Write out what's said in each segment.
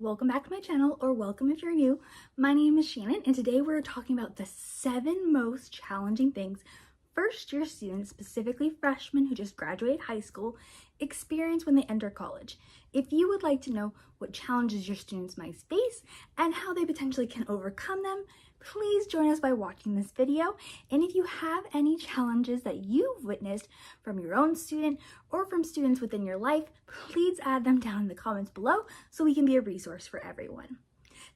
welcome back to my channel, or welcome if you're new. My name is Shannon, and today we're talking about the 7 most challenging things first-year students, specifically freshmen who just graduated high school, experience when they enter college. If you would like to know what challenges your students might face and how they potentially can overcome them, please join us by watching this video. And if you have any challenges that you've witnessed from your own student or from students within your life, please add them down in the comments below so we can be a resource for everyone.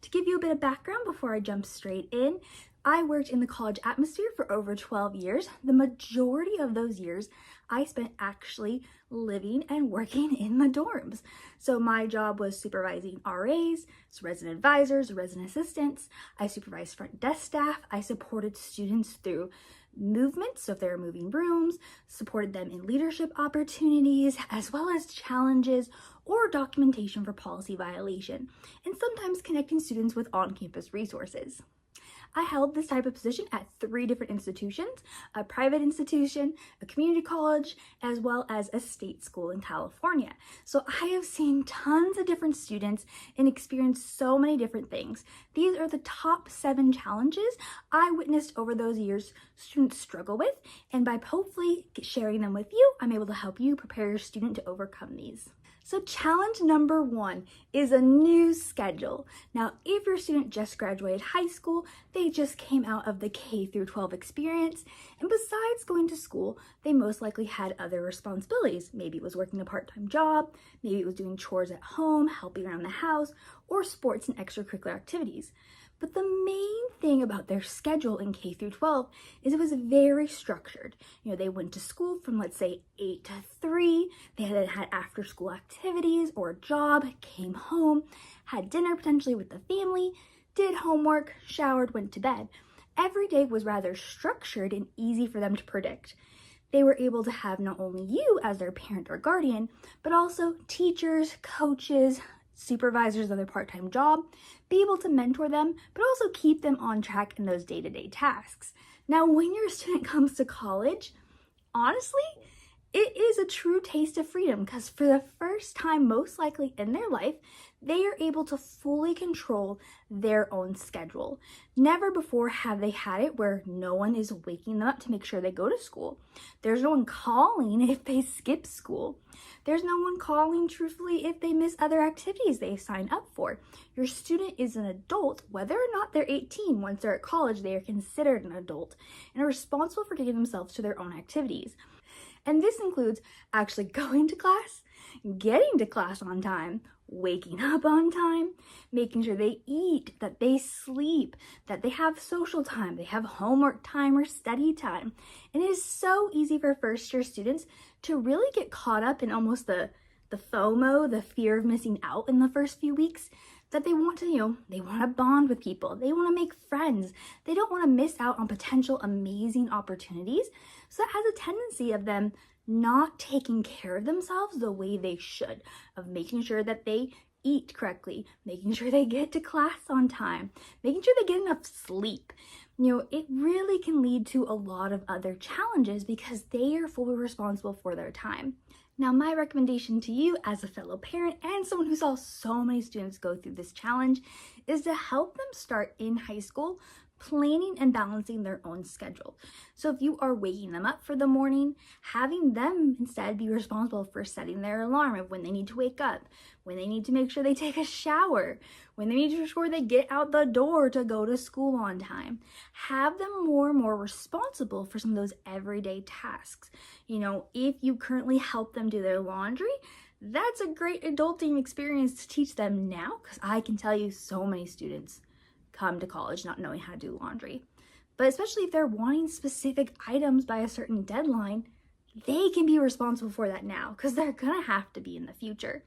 To give you a bit of background before I jump straight in, I worked in the college atmosphere for over 12 years. The majority of those years I spent actually living and working in the dorms. So my job was supervising RAs, so resident advisors, resident assistants. I supervised front desk staff. I supported students through movements, so if they were moving rooms, supported them in leadership opportunities, as well as challenges or documentation for policy violation, and sometimes connecting students with on-campus resources. I held this type of position at 3 different institutions: a private institution, a community college, as well as a state school in California. So I have seen tons of different students and experienced so many different things. These are the top 7 challenges I witnessed over those years students struggle with, and by hopefully sharing them with you, I'm able to help you prepare your student to overcome these. So challenge number 1 is a new schedule. Now, if your student just graduated high school, they just came out of the K through 12 experience, and besides going to school, they most likely had other responsibilities. Maybe it was working a part-time job, maybe it was doing chores at home, helping around the house, or sports and extracurricular activities. But the main thing about their schedule in K through 12 is it was very structured. You know, they went to school from, let's say, 8 to 3. They then had after school activities or a job, came home, had dinner potentially with the family, did homework, showered, went to bed. Every day was rather structured and easy for them to predict. They were able to have not only you as their parent or guardian, but also teachers, coaches, supervisors of their part-time job, be able to mentor them, but also keep them on track in those day-to-day tasks. Now, when your student comes to college, honestly, it is a true taste of freedom, because for the first time, most likely in their life, they are able to fully control their own schedule. Never before have they had it where no one is waking them up to make sure they go to school. There's no one calling if they skip school. There's no one calling, truthfully, if they miss other activities they signed up for. Your student is an adult, whether or not they're 18. Once they're at college, they are considered an adult and are responsible for getting themselves to their own activities. And this includes actually going to class, getting to class on time, waking up on time, making sure they eat, that they sleep, that they have social time, they have homework time or study time. And it is so easy for first-year students to really get caught up in almost the FOMO, the fear of missing out in the first few weeks, that they want to, they want to bond with people. They want to make friends. They don't want to miss out on potential amazing opportunities. So that has a tendency of them not taking care of themselves the way they should, of making sure that they eat correctly, making sure they get to class on time, making sure they get enough sleep. It really can lead to a lot of other challenges because they are fully responsible for their time. Now, my recommendation to you as a fellow parent and someone who saw so many students go through this challenge is to help them start in high school planning and balancing their own schedule. So if you are waking them up for the morning, having them instead be responsible for setting their alarm of when they need to wake up, when they need to make sure they take a shower, when they need to ensure they get out the door to go to school on time. Have them more and more responsible for some of those everyday tasks. If you currently help them do their laundry, that's a great adulting experience to teach them now, because I can tell you so many students come to college not knowing how to do laundry. But especially if they're wanting specific items by a certain deadline, they can be responsible for that now, because they're gonna have to be in the future.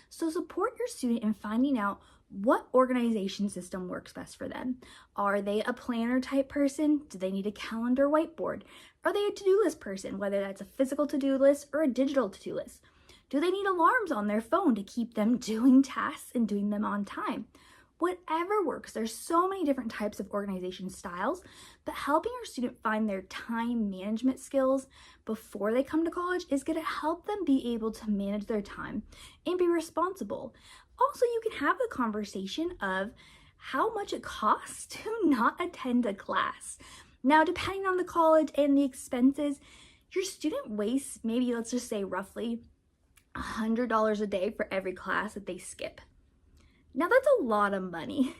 So support your student in finding out what organization system works best for them. Are they a planner type person? Do they need a calendar, whiteboard? Are they a to-do list person, whether that's a physical to-do list or a digital to-do list? Do they need alarms on their phone to keep them doing tasks and doing them on time? Whatever works. There's so many different types of organization styles, but helping your student find their time management skills before they come to college is going to help them be able to manage their time and be responsible. Also, you can have the conversation of how much it costs to not attend a class. Now, depending on the college and the expenses, your student wastes maybe, let's just say roughly $100 a day for every class that they skip. Now that's a lot of money.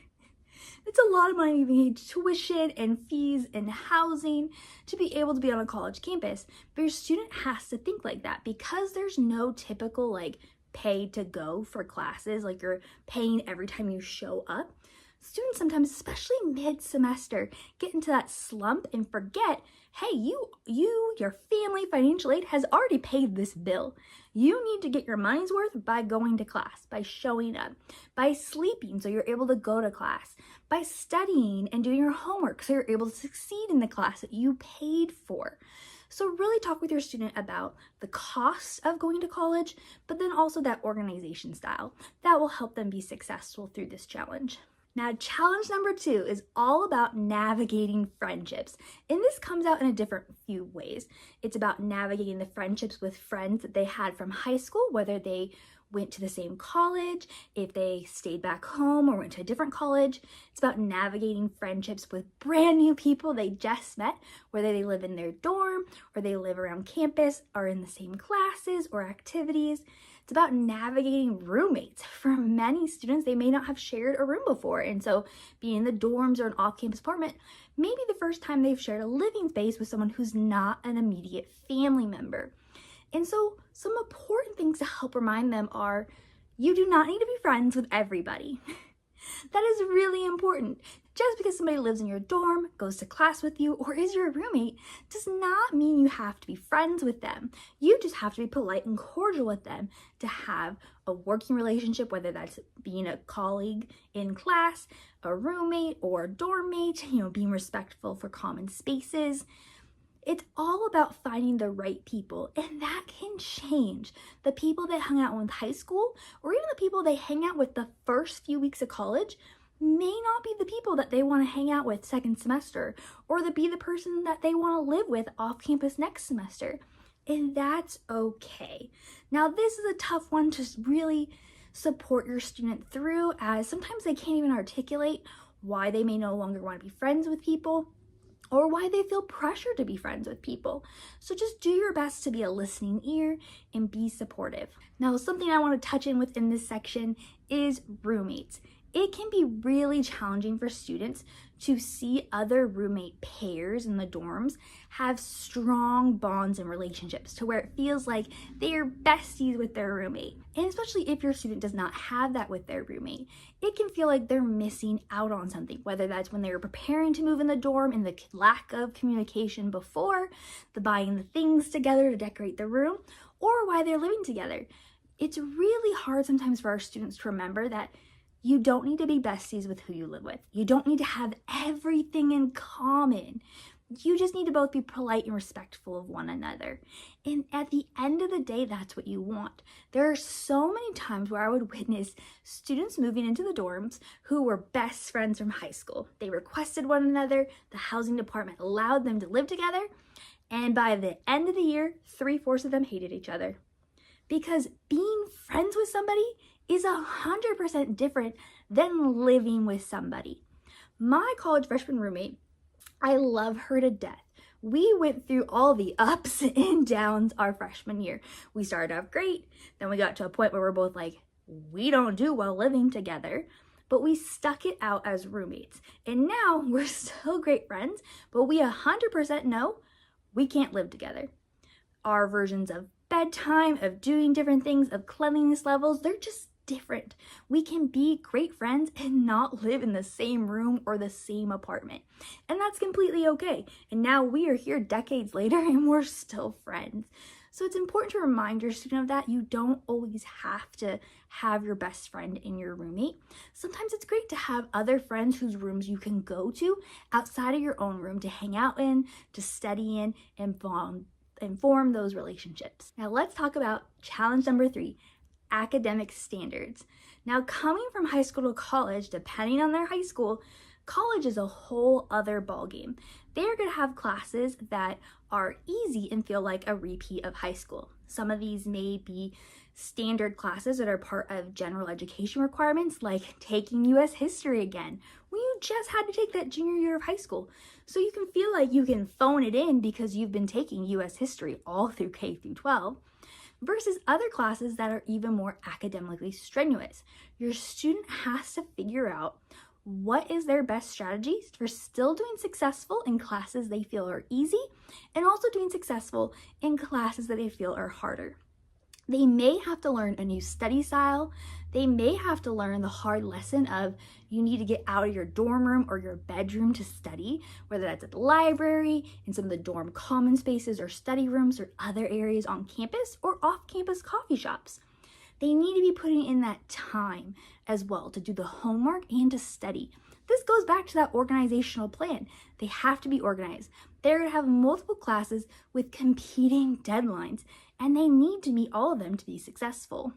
It's a lot of money to pay tuition and fees and housing to be able to be on a college campus. But your student has to think like that because there's no typical like pay to go for classes, like you're paying every time you show up. Students sometimes, especially mid-semester, get into that slump and forget, hey, your family financial aid has already paid this bill. You need to get your money's worth by going to class, by showing up, by sleeping so you're able to go to class, by studying and doing your homework so you're able to succeed in the class that you paid for. So really talk with your student about the cost of going to college, but then also that organization style. That will help them be successful through this challenge. Now, challenge number 2 is all about navigating friendships. And this comes out in a different few ways. It's about navigating the friendships with friends that they had from high school, whether they went to the same college, if they stayed back home or went to a different college. It's about navigating friendships with brand new people they just met, whether they live in their dorm or they live around campus or in the same classes or activities. It's about navigating roommates. For many students, they may not have shared a room before. And so being in the dorms or an off-campus apartment, maybe the first time they've shared a living space with someone who's not an immediate family member. And so some important things to help remind them are, you do not need to be friends with everybody. That is really important. Just because somebody lives in your dorm, goes to class with you, or is your roommate does not mean you have to be friends with them. You just have to be polite and cordial with them to have a working relationship, whether that's being a colleague in class, a roommate, or a dorm mate, being respectful for common spaces. It's all about finding the right people, and that can change. The people they hung out with in high school, or even the people they hang out with the first few weeks of college, may not be the people that they want to hang out with second semester, or to be the person that they want to live with off campus next semester. And that's okay. Now, this is a tough one to really support your student through, as sometimes they can't even articulate why they may no longer want to be friends with people, or why they feel pressure to be friends with people. So just do your best to be a listening ear and be supportive. Now, something I want to touch in within this section is roommates. It can be really challenging for students to see other roommate pairs in the dorms have strong bonds and relationships to where it feels like they are besties with their roommate. And especially if your student does not have that with their roommate, it can feel like they're missing out on something, whether that's when they were preparing to move in the dorm and the lack of communication before, the buying the things together to decorate the room, or why they're living together. It's really hard sometimes for our students to remember that you don't need to be besties with who you live with. You don't need to have everything in common. You just need to both be polite and respectful of one another. And at the end of the day, that's what you want. There are so many times where I would witness students moving into the dorms who were best friends from high school. They requested one another, the housing department allowed them to live together, and by the end of the year, 3/4 of them hated each other. Because being friends with somebody is 100% different than living with somebody. My college freshman roommate, I love her to death. We went through all the ups and downs our freshman year. We started off great, then we got to a point where we're both like, we don't do well living together, but we stuck it out as roommates. And now we're still great friends, but we 100% know we can't live together. Our versions of bedtime, of doing different things, of cleanliness levels, they're just different. We can be great friends and not live in the same room or the same apartment. And that's completely okay. And now we are here decades later and we're still friends. So it's important to remind your student of that. You don't always have to have your best friend in your roommate. Sometimes it's great to have other friends whose rooms you can go to outside of your own room to hang out in, to study in, and form those relationships. Now let's talk about challenge number 3, academic standards. Now, coming from high school to college, depending on their high school, college is a whole other ballgame. They're going to have classes that are easy and feel like a repeat of high school. Some of these may be standard classes that are part of general education requirements, like taking U.S. history again, when you just had to take that junior year of high school. So you can feel like you can phone it in because you've been taking U.S. history all through K through 12. Versus other classes that are even more academically strenuous. Your student has to figure out what is their best strategy for still doing successful in classes they feel are easy and also doing successful in classes that they feel are harder. They may have to learn a new study style. They may have to learn the hard lesson of you need to get out of your dorm room or your bedroom to study, whether that's at the library, in some of the dorm common spaces or study rooms or other areas on campus or off-campus coffee shops. They need to be putting in that time as well to do the homework and to study. This goes back to that organizational plan. They have to be organized. They're going to have multiple classes with competing deadlines, and they need to meet all of them to be successful.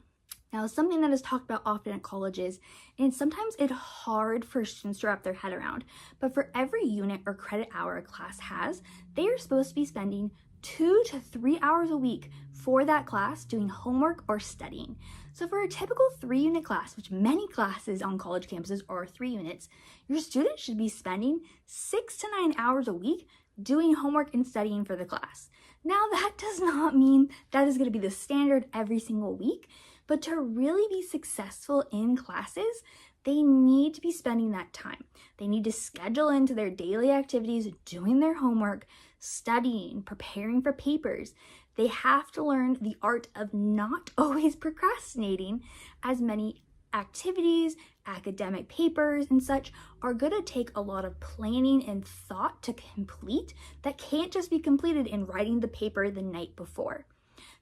Now, something that is talked about often at colleges, and sometimes it's hard for students to wrap their head around, but for every unit or credit hour a class has, they are supposed to be spending 2 to 3 hours a week for that class doing homework or studying. So for a typical 3-unit class, which many classes on college campuses are 3 units, your students should be spending 6 to 9 hours a week doing homework and studying for the class. Now, that does not mean that is going to be the standard every single week, but to really be successful in classes, they need to be spending that time. They need to schedule into their daily activities, doing their homework, studying, preparing for papers. They have to learn the art of not always procrastinating, as many activities, academic papers, and such are going to take a lot of planning and thought to complete that can't just be completed in writing the paper the night before.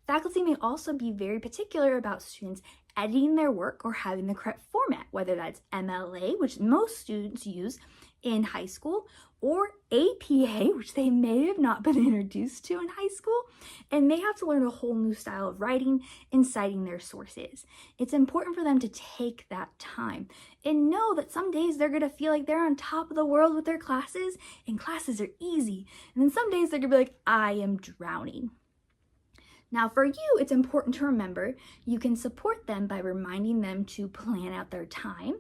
Faculty may also be very particular about students editing their work or having the correct format, whether that's MLA, which most students use in high school, or APA, which they may have not been introduced to in high school, and may have to learn a whole new style of writing and citing their sources. It's important for them to take that time and know that some days they're going to feel like they're on top of the world with their classes, and classes are easy, and then some days they're going to be like, I am drowning. Now, for you, it's important to remember you can support them by reminding them to plan out their time,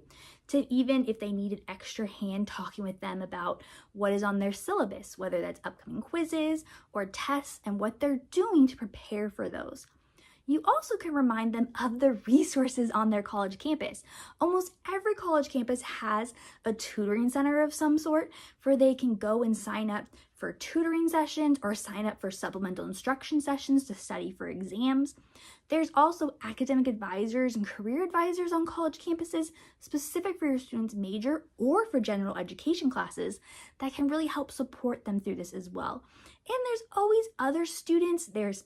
to even if they need an extra hand talking with them about what is on their syllabus, whether that's upcoming quizzes or tests and what they're doing to prepare for those. You also can remind them of the resources on their college campus. Almost every college campus has a tutoring center of some sort where they can go and sign up for tutoring sessions or sign up for supplemental instruction sessions to study for exams. There's also academic advisors and career advisors on college campuses specific for your student's major or for general education classes that can really help support them through this as well. And there's always other students. There's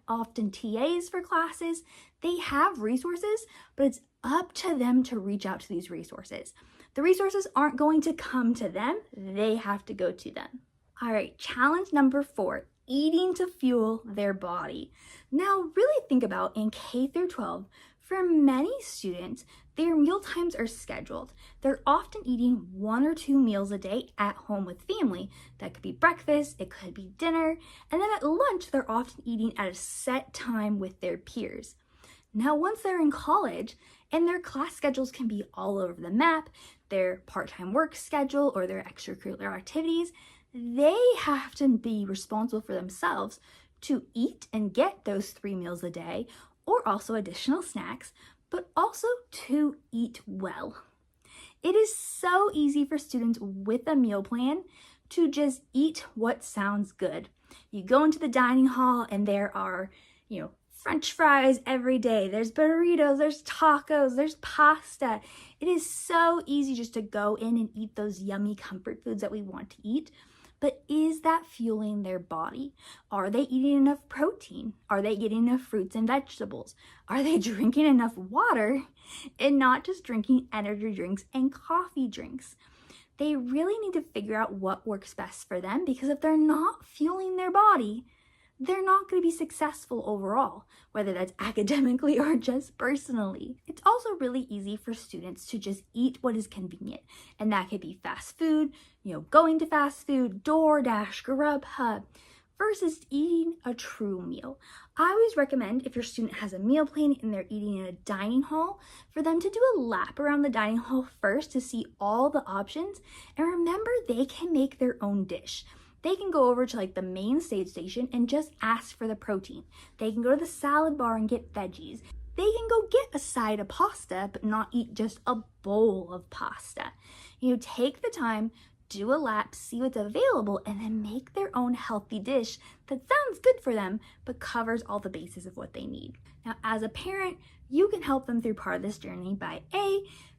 often TAs for classes. They have resources, but it's up to them to reach out to these resources. The resources aren't going to come to them. They have to go to them. All right, challenge number 4, eating to fuel their body. Now, really think about in K through 12, for many students, their meal times are scheduled. They're often eating 1 or 2 meals a day at home with family. That could be breakfast, it could be dinner, and then at lunch, they're often eating at a set time with their peers. Now, once they're in college, and their class schedules can be all over the map, their part-time work schedule or their extracurricular activities, they have to be responsible for themselves to eat and get those 3 meals a day or also additional snacks, but also to eat well. It is so easy for students with a meal plan to just eat what sounds good. You go into the dining hall and there are, French fries every day. There's burritos, there's tacos, there's pasta. It is so easy just to go in and eat those yummy comfort foods that we want to eat. But is that fueling their body? Are they eating enough protein? Are they getting enough fruits and vegetables? Are they drinking enough water and not just drinking energy drinks and coffee drinks? They really need to figure out what works best for them, because if they're not fueling their body, they're not going to be successful overall, whether that's academically or just personally. It's also really easy for students to just eat what is convenient, and that could be fast food, going to fast food, DoorDash, Grubhub, versus eating a true meal. I always recommend, if your student has a meal plan and they're eating in a dining hall, for them to do a lap around the dining hall first to see all the options, and remember, they can make their own dish. They can go over to like the main station and just ask for the protein. They can go to the salad bar and get veggies. They can go get a side of pasta, but not eat just a bowl of pasta. Take the time, do a lap, see what's available, and then make their own healthy dish that sounds good for them, but covers all the bases of what they need. Now, as a parent, you can help them through part of this journey by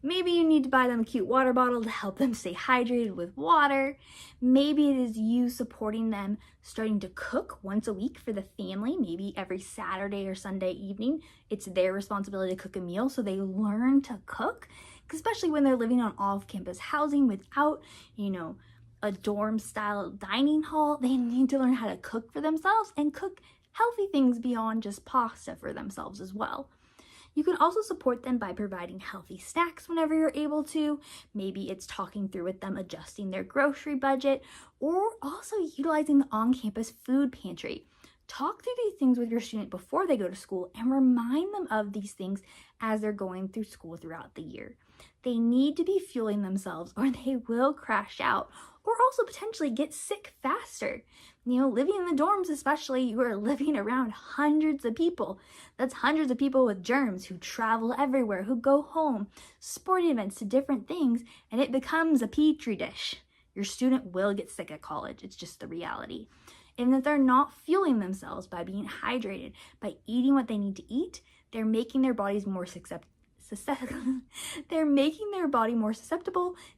maybe you need to buy them a cute water bottle to help them stay hydrated with water. Maybe it is you supporting them starting to cook once a week for the family, maybe every Saturday or Sunday evening. It's their responsibility to cook a meal, so they learn to cook, especially when they're living on off-campus housing without, a dorm-style dining hall. They need to learn how to cook for themselves and cook healthy things beyond just pasta for themselves as well. You can also support them by providing healthy snacks whenever you're able to. Maybe it's talking through with them, adjusting their grocery budget, or also utilizing the on-campus food pantry. Talk through these things with your student before they go to school and remind them of these things as they're going through school throughout the year. They need to be fueling themselves or they will crash out or also potentially get sick faster. Living in the dorms especially, you are living around hundreds of people. That's hundreds of people with germs who travel everywhere, who go home, sporting events to different things, and it becomes a petri dish. Your student will get sick at college. It's just the reality. And if they're not fueling themselves by being hydrated, by eating what they need to eat, they're making their bodies more susceptible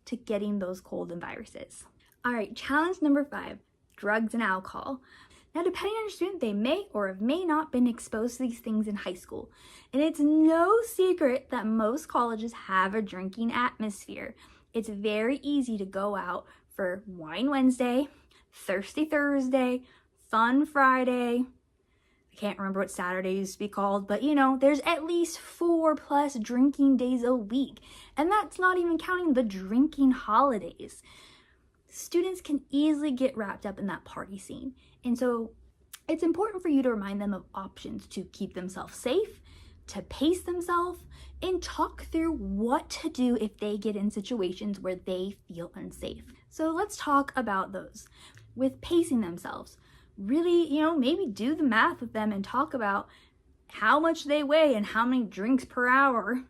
to getting those cold and viruses. All right, challenge number 5, drugs and alcohol. Now, depending on your student, they may or have may not been exposed to these things in high school. And it's no secret that most colleges have a drinking atmosphere. It's very easy to go out for Wine Wednesday, Thirsty Thursday, Fun Friday. I can't remember what Saturday used to be called, but there's at least 4+ drinking days a week. And that's not even counting the drinking holidays. Students can easily get wrapped up in that party scene. And so it's important for you to remind them of options to keep themselves safe, to pace themselves, and talk through what to do if they get in situations where they feel unsafe. So let's talk about those. With pacing themselves, really, maybe do the math with them and talk about how much they weigh and how many drinks per hour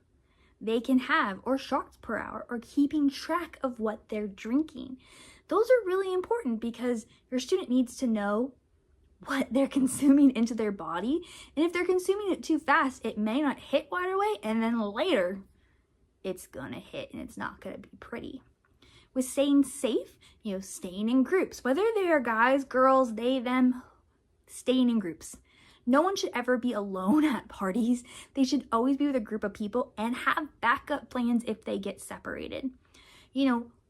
they can have, or shots per hour, or keeping track of what they're drinking. Those are really important because your student needs to know what they're consuming into their body. And if they're consuming it too fast, it may not hit right away, and then later it's gonna hit and it's not gonna be pretty. With staying safe, staying in groups, whether they are guys, girls, they, them, staying in groups. No one should ever be alone at parties. They should always be with a group of people and have backup plans if they get separated.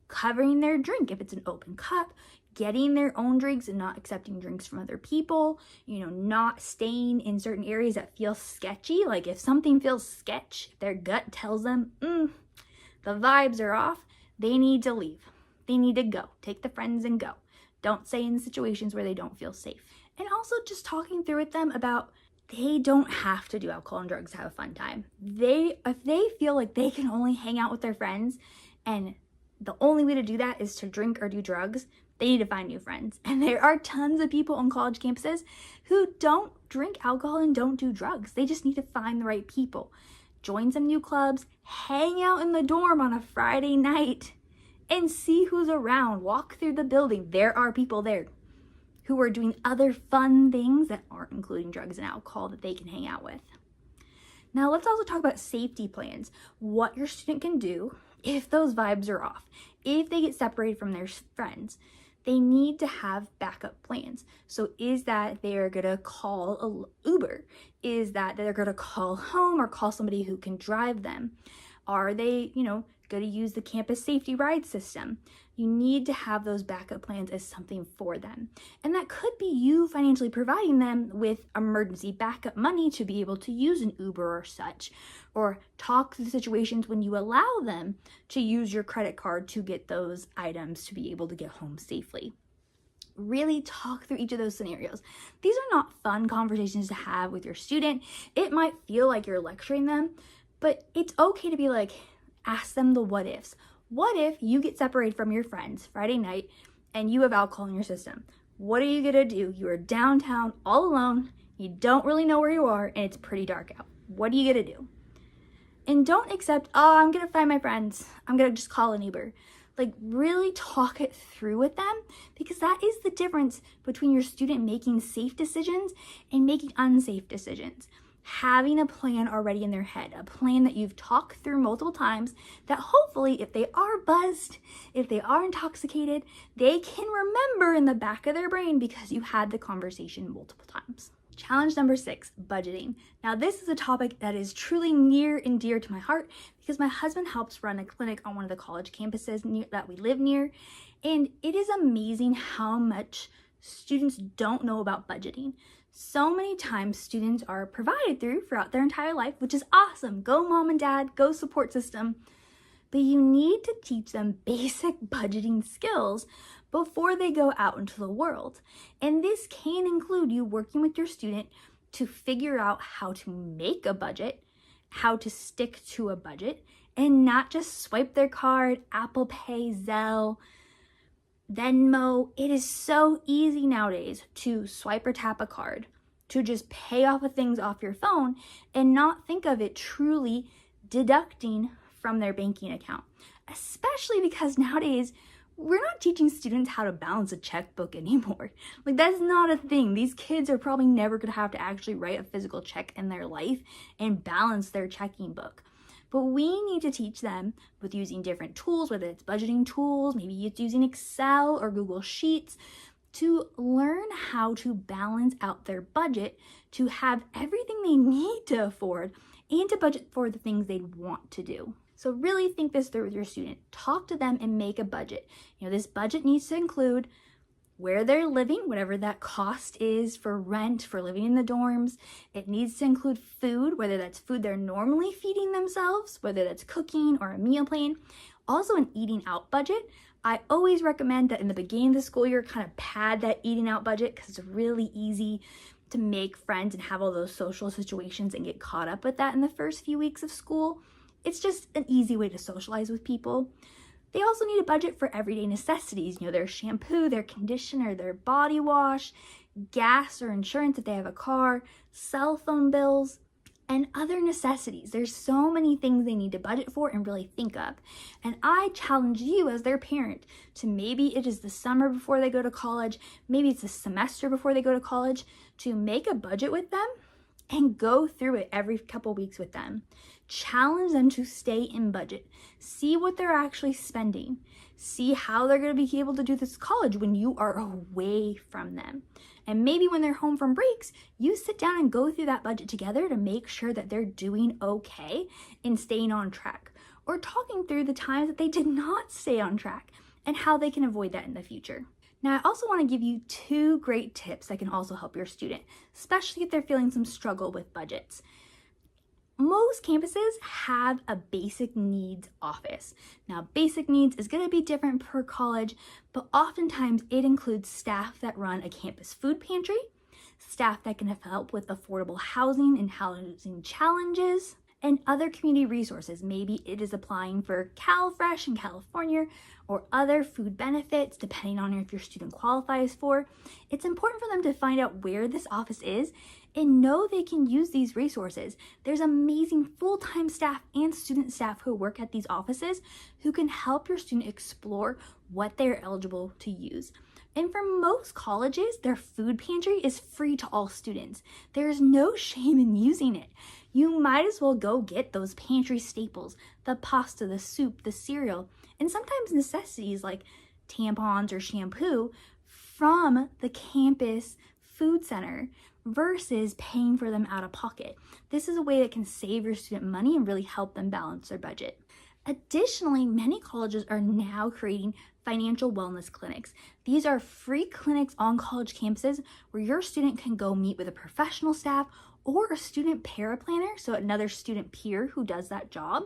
Covering their drink if it's an open cup, getting their own drinks and not accepting drinks from other people, not staying in certain areas that feel sketchy. Like if something feels sketch, if their gut tells them, the vibes are off, they need to leave. They need to go. Take the friends and go. Don't stay in situations where they don't feel safe. And also just talking through with them about they don't have to do alcohol and drugs to have a fun time. If they feel like they can only hang out with their friends and the only way to do that is to drink or do drugs, they need to find new friends. And there are tons of people on college campuses who don't drink alcohol and don't do drugs. They just need to find the right people. Join some new clubs, hang out in the dorm on a Friday night, and see who's around. Walk through the building. There are people there who are doing other fun things that aren't including drugs and alcohol that they can hang out with. Now let's also talk about safety plans. What your student can do if those vibes are off, if they get separated from their friends. They need to have backup plans. So is that they're gonna call an Uber? Is that they're gonna call home or call somebody who can drive them? Are they, going to use the campus safety ride system? You need to have those backup plans as something for them. And that could be you financially providing them with emergency backup money to be able to use an Uber or such, or talk through situations when you allow them to use your credit card to get those items to be able to get home safely. Really talk through each of those scenarios. These are not fun conversations to have with your student. It might feel like you're lecturing them, but it's okay to be like, ask them the what ifs. What if you get separated from your friends Friday night and you have alcohol in your system? What are you gonna do? You are downtown all alone, you don't really know where you are, and it's pretty dark out. What are you gonna do? And don't accept, oh, I'm gonna find my friends, I'm gonna just call an Uber. Like, really talk it through with them, because that is the difference between your student making safe decisions and making unsafe decisions. Having a plan already in their head, a plan that you've talked through multiple times, that hopefully if they are buzzed, if they are intoxicated, they can remember in the back of their brain because you had the conversation multiple times. Challenge number 6, budgeting. Now, this is a topic that is truly near and dear to my heart because my husband helps run a clinic on one of the college campuses that we live near, and it is amazing how much students don't know about budgeting. So many times students are provided throughout their entire life, which is awesome. Go mom and dad, go support system. But you need to teach them basic budgeting skills before they go out into the world. And this can include you working with your student to figure out how to make a budget, how to stick to a budget, and not just swipe their card, Apple Pay, Zelle, Venmo. It is so easy nowadays to swipe or tap a card, to just pay off of things off your phone and not think of it truly deducting from their banking account. Especially because nowadays we're not teaching students how to balance a checkbook anymore. Like, that's not a thing. These kids are probably never gonna have to actually write a physical check in their life and balance their checking book. But we need to teach them with using different tools, whether it's budgeting tools, maybe it's using Excel or Google Sheets, to learn how to balance out their budget, to have everything they need to afford, and to budget for the things they want to do. So really think this through with your student. Talk to them and make a budget. This budget needs to include where they're living, whatever that cost is for rent, for living in the dorms. It needs to include food, whether that's food they're normally feeding themselves, whether that's cooking or a meal plan. Also an eating out budget. I always recommend that in the beginning of the school year, kind of pad that eating out budget because it's really easy to make friends and have all those social situations and get caught up with that in the first few weeks of school. It's just an easy way to socialize with people. They also need a budget for everyday necessities, their shampoo, their conditioner, their body wash, gas or insurance if they have a car, cell phone bills, and other necessities. There's so many things they need to budget for and really think of. And I challenge you as their parent to, maybe it is the summer before they go to college, maybe it's the semester before they go to college, to make a budget with them and go through it every couple weeks with them. Challenge them to stay in budget. See what they're actually spending. See how they're going to be able to do this college when you are away from them. And maybe when they're home from breaks, you sit down and go through that budget together to make sure that they're doing okay and staying on track. Or talking through the times that they did not stay on track and how they can avoid that in the future. Now, I also want to give you 2 great tips that can also help your student, especially if they're feeling some struggle with budgets. Most campuses have a basic needs office. Now, basic needs is going to be different per college, but oftentimes it includes staff that run a campus food pantry, staff that can help with affordable housing and housing challenges, and other community resources. Maybe it is applying for CalFresh in California or other food benefits, depending on if your student qualifies for. It's important for them to find out where this office is and know they can use these resources. There's amazing full-time staff and student staff who work at these offices who can help your student explore what they're eligible to use. And for most colleges, their food pantry is free to all students. There's no shame in using it. You might as well go get those pantry staples, the pasta, the soup, the cereal, and sometimes necessities like tampons or shampoo from the campus food center. versus paying for them out of pocket. This is a way that can save your student money and really help them balance their budget. Additionally, many colleges are now creating financial wellness clinics. These are free clinics on college campuses where your student can go meet with a professional staff or a student paraplanner, so another student peer who does that job,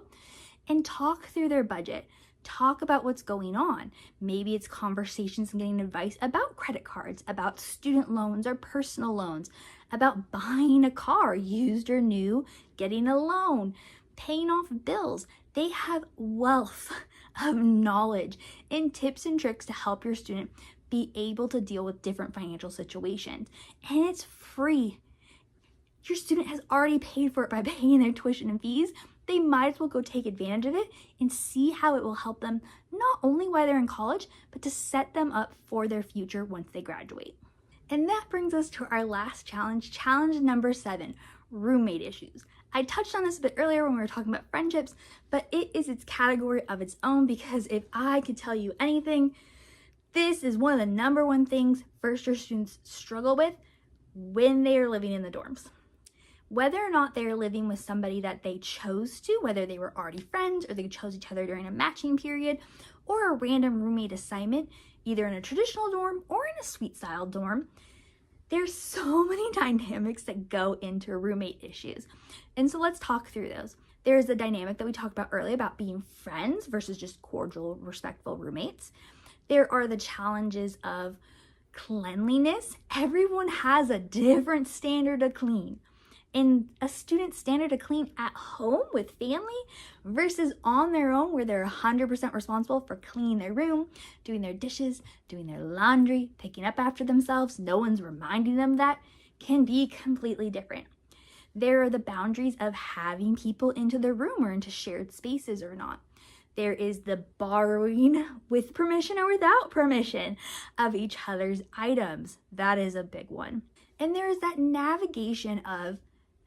and talk through their budget. Talk about what's going on. Maybe it's conversations and getting advice about credit cards, about student loans or personal loans, about buying a car, used or new, getting a loan, paying off bills. They have wealth of knowledge and tips and tricks to help your student be able to deal with different financial situations. And it's free. Your student has already paid for it by paying their tuition and fees. They might as well go take advantage of it and see how it will help them not only while they're in college, but to set them up for their future once they graduate. And that brings us to our last challenge, challenge number 7, roommate issues. I touched on this a bit earlier when we were talking about friendships, but it is its category of its own, because if I could tell you anything, this is one of the number one things first-year students struggle with when they are living in the dorms. Whether or not they're living with somebody that they chose to, whether they were already friends or they chose each other during a matching period, or a random roommate assignment, either in a traditional dorm or in a suite style dorm, there's so many dynamics that go into roommate issues. And so let's talk through those. There's the dynamic that we talked about earlier about being friends versus just cordial, respectful roommates. There are the challenges of cleanliness. Everyone has a different standard to clean. And a student's standard to clean at home with family versus on their own, where they're 100% responsible for cleaning their room, doing their dishes, doing their laundry, picking up after themselves, no one's reminding them that, can be completely different. There are the boundaries of having people into the room or into shared spaces or not. There is the borrowing with permission or without permission of each other's items. That is a big one. And there is that navigation of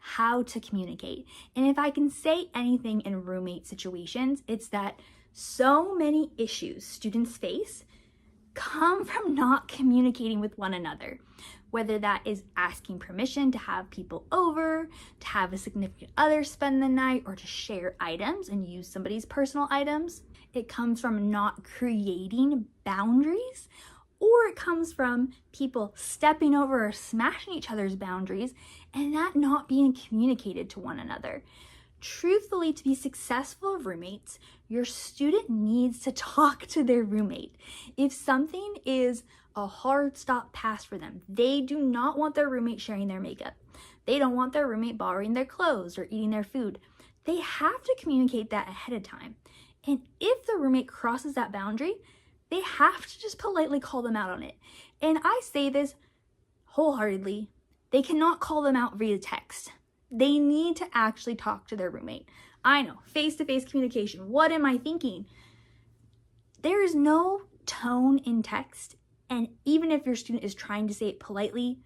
how to communicate. And if I can say anything in roommate situations, it's that so many issues students face come from not communicating with one another. Whether that is asking permission to have people over, to have a significant other spend the night, or to share items and use somebody's personal items. It comes from not creating boundaries, or it comes from people stepping over or smashing each other's boundaries and that not being communicated to one another. Truthfully, to be successful roommates, your student needs to talk to their roommate. If something is a hard stop pass for them, they do not want their roommate sharing their makeup. They don't want their roommate borrowing their clothes or eating their food. They have to communicate that ahead of time. And if the roommate crosses that boundary, they have to just politely call them out on it. And I say this wholeheartedly. They cannot call them out via text. They need to actually talk to their roommate. I know, face-to-face communication. What am I thinking? There is no tone in text, and even if your student is trying to say it politely,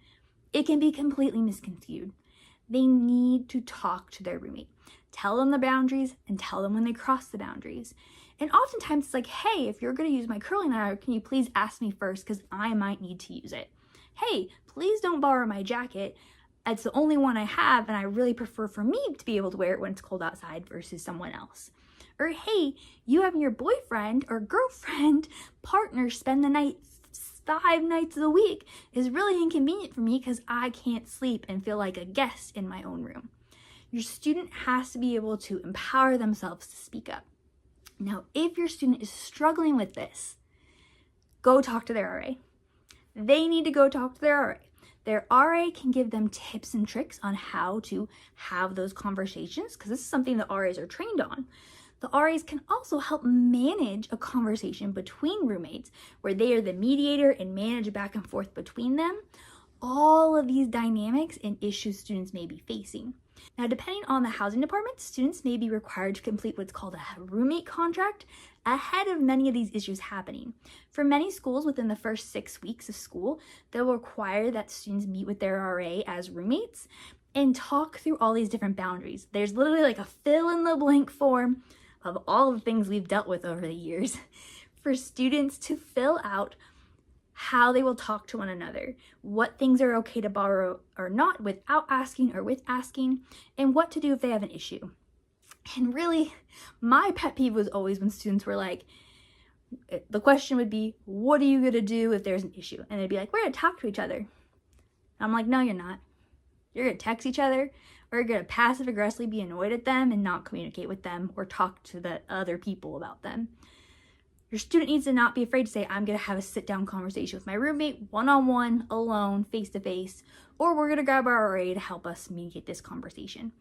it can be completely misconstrued. They need to talk to their roommate. Tell them the boundaries and tell them when they cross the boundaries. And oftentimes it's like, hey, if you're going to use my curling iron, can you please ask me first because I might need to use it. Hey, please don't borrow my jacket. It's the only one I have, and I really prefer for me to be able to wear it when it's cold outside versus someone else. Or hey, you having your boyfriend or girlfriend partner spend the night 5 nights a week is really inconvenient for me because I can't sleep and feel like a guest in my own room. Your student has to be able to empower themselves to speak up. Now, if your student is struggling with this, go talk to their RA. They need to go talk to their RA. Their RA can give them tips and tricks on how to have those conversations, because this is something that RAs are trained on. The RAs can also help manage a conversation between roommates where they are the mediator and manage back and forth between them. All of these dynamics and issues students may be facing. Now, depending on the housing department, students may be required to complete what's called a roommate contract ahead of many of these issues happening. For many schools, within the first 6 weeks of school, they'll require that students meet with their RA as roommates and talk through all these different boundaries. There's literally like a fill-in-the-blank form of all the things we've dealt with over the years for students to fill out how they will talk to one another, what things are okay to borrow or not without asking or with asking, and what to do if they have an issue. And really, my pet peeve was always when students were like, the question would be, what are you going to do if there's an issue? And they'd be like, we're going to talk to each other. And I'm like, no, you're not. You're going to text each other, or you're going to passive aggressively be annoyed at them and not communicate with them or talk to the other people about them. Your student needs to not be afraid to say, I'm going to have a sit-down conversation with my roommate, one-on-one, alone, face-to-face, or we're going to grab our RA to help us mediate this conversation.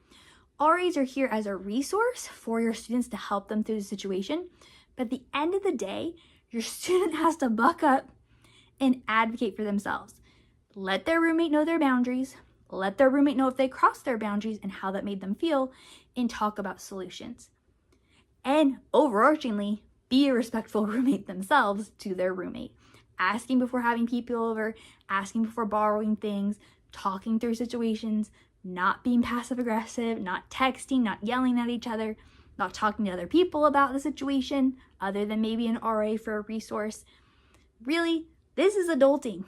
RAs are here as a resource for your students to help them through the situation, but at the end of the day, your student has to buck up and advocate for themselves. Let their roommate know their boundaries, let their roommate know if they crossed their boundaries and how that made them feel, and talk about solutions. And overarchingly, be a respectful roommate themselves to their roommate. Asking before having people over, asking before borrowing things, talking through situations, not being passive aggressive, not texting, not yelling at each other, not talking to other people about the situation other than maybe an RA for a resource. Really, this is adulting.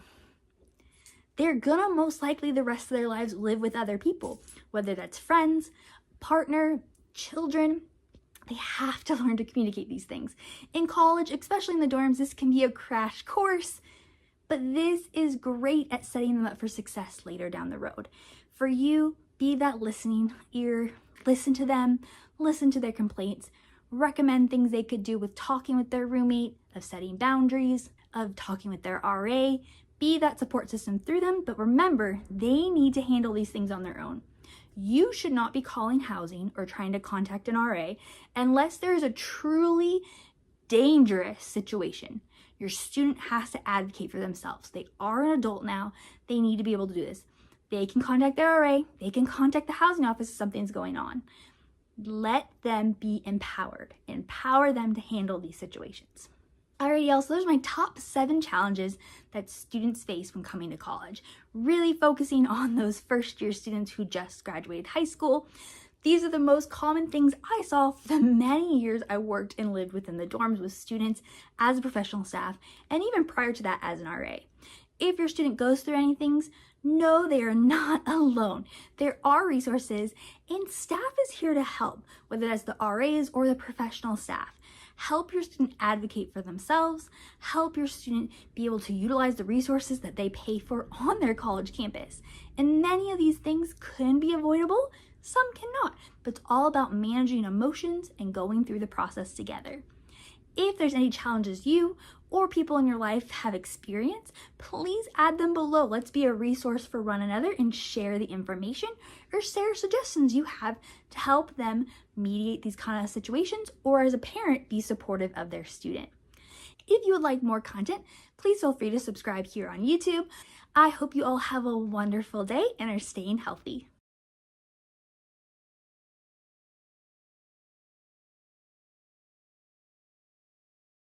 They're gonna most likely the rest of their lives live with other people, whether that's friends, partner, children. They have to learn to communicate these things. In college, especially in the dorms, this can be a crash course, but this is great at setting them up for success later down the road. For you, be that listening ear, listen to them, listen to their complaints, recommend things they could do with talking with their roommate, of setting boundaries, of talking with their RA, be that support system through them, but remember, they need to handle these things on their own. You should not be calling housing or trying to contact an RA unless there is a truly dangerous situation. Your student has to advocate for themselves. They are an adult now. They need to be able to do this. They can contact their RA. They can contact the housing office if something's going on. Let them be empowered. Empower them to handle these situations. Alrighty, y'all, so those are my top 7 challenges that students face when coming to college. Really focusing on those first-year students who just graduated high school. These are the most common things I saw for the many years I worked and lived within the dorms with students as a professional staff, and even prior to that as an RA. If your student goes through any things, know they are not alone. There are resources, and staff is here to help, whether that's the RAs or the professional staff. Help your student advocate for themselves. Help your student be able to utilize the resources that they pay for on their college campus. And many of these things can be avoidable, some cannot, but it's all about managing emotions and going through the process together. If there's any challenges you or people in your life have experienced, please add them below. Let's be a resource for one another and share the information or share suggestions you have to help them mediate these kind of situations, or as a parent, be supportive of their student. If you would like more content, please feel free to subscribe here on YouTube. I hope you all have a wonderful day and are staying healthy.